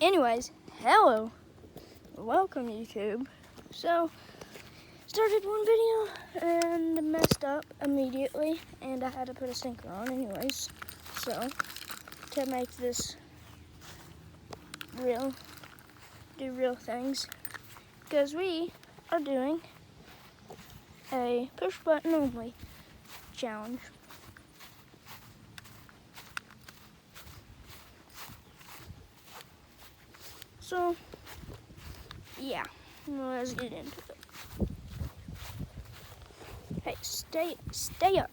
Anyways, hello. Welcome, YouTube. So, started one video and messed up immediately, and I had to put a sinker on anyways. So, to make this do real things, because we are doing a push button only challenge. So, yeah, let's get into it. Hey, stay up.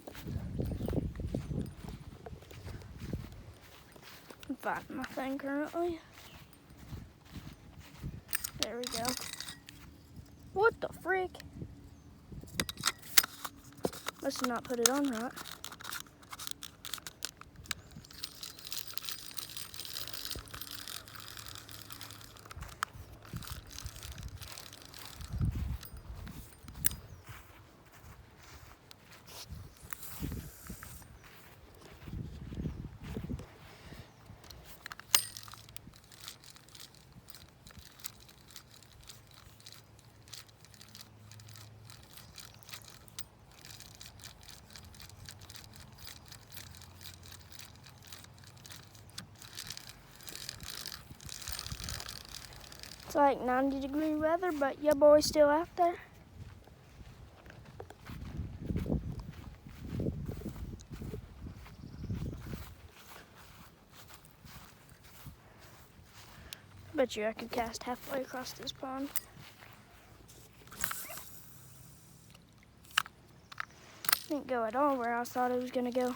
I'm fighting my thing currently. There we go. What the frick? Must have not put it on right. It's like 90-degree weather, but your boy's still out there. Bet you I could cast halfway across this pond. Didn't go at all where I thought it was gonna go.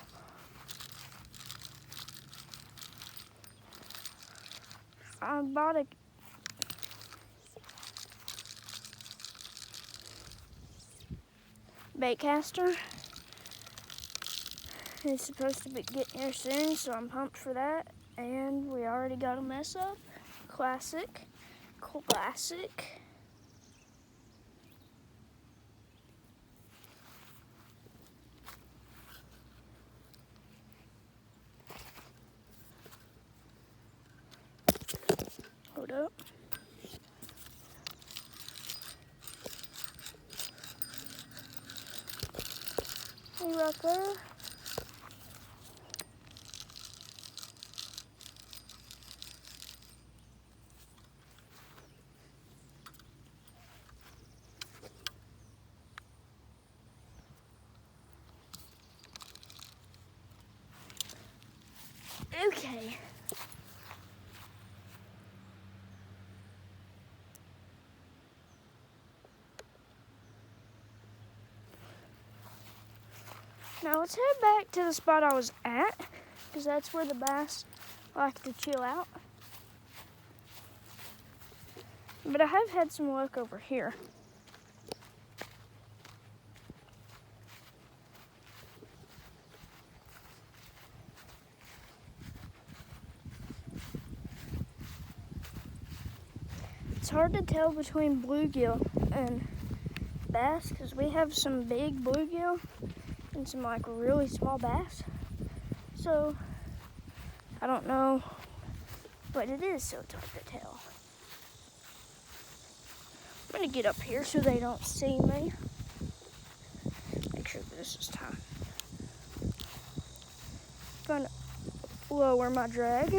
I bought a bait caster. It's supposed to be getting here soon, so I'm pumped for that. And we already got a mess up. Classic. Hold up. Hey, right there. Okay. Now let's head back to the spot I was at, because that's where the bass like to chill out. But I have had some luck over here. It's hard to tell between bluegill and bass, because we have some big bluegill and some like really small bass. So I don't know what it is, so it's hard to tell. I'm gonna get up here so they don't see me. Make sure this is time. Gonna lower my drag.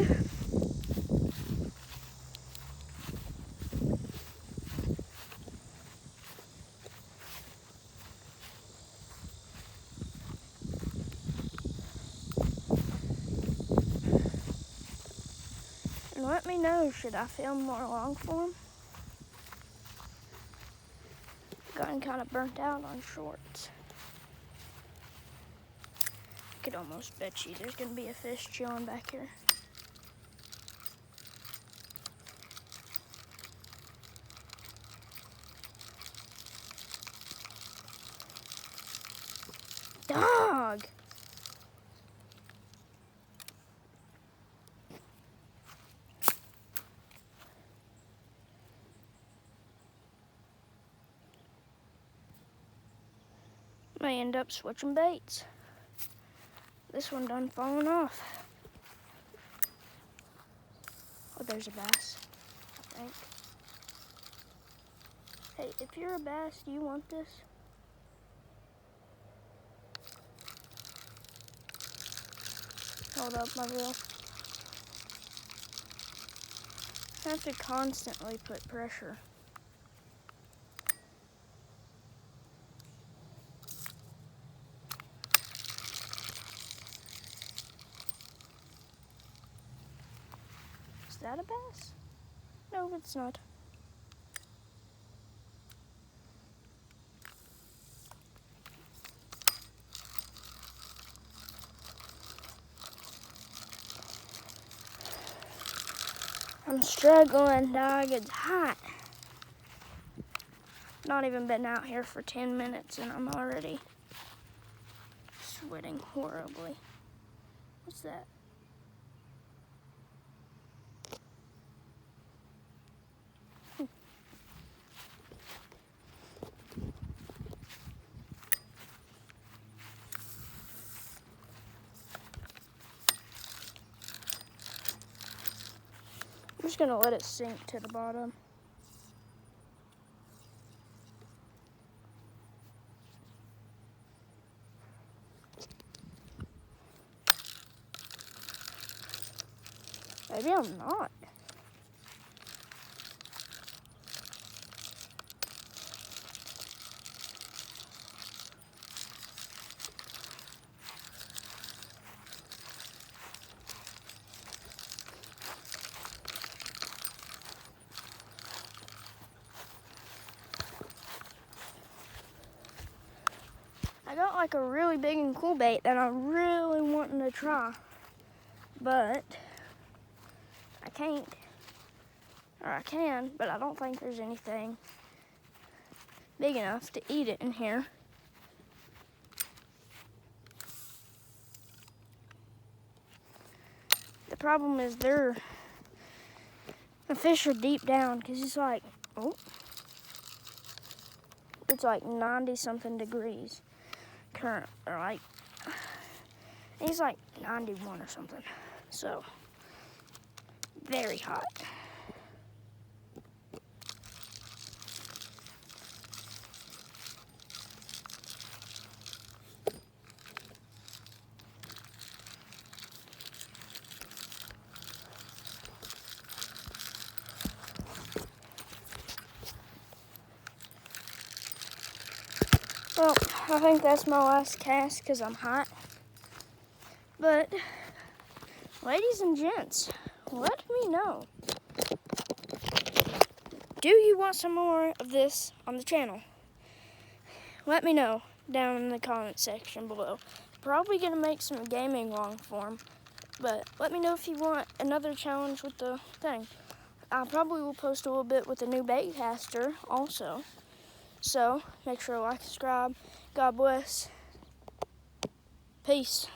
And let me know, should I film more long form? Gotten kind of burnt out on shorts. I could almost bet you there's gonna be a fish chilling back here. Dog! May end up switching baits. This one done falling off. I'll there's a bass, I think. Hey, if you're a bass, do you want this? Hold up, my reel. I have to constantly put pressure. Is that a bass? No, it's not. I'm struggling, dog. It's hot. Not even been out here for 10 minutes and I'm already sweating horribly. What's that? I'm just gonna let it sink to the bottom. Maybe I'm not. I got like a really big and cool bait that I'm really wanting to try, but I can't. Or I can, but I don't think there's anything big enough to eat it in here. The problem is the fish are deep down because it's like, it's like 90 something degrees current, or like, it's like 91 or something. So, very hot. Well, I think that's my last cast because I'm hot. But, ladies and gents, let me know. Do you want some more of this on the channel? Let me know down in the comment section below. Probably going to make some gaming long form, but let me know if you want another challenge with the thing. I probably will post a little bit with the new bait caster also. So, make sure to like, subscribe. God bless. Peace.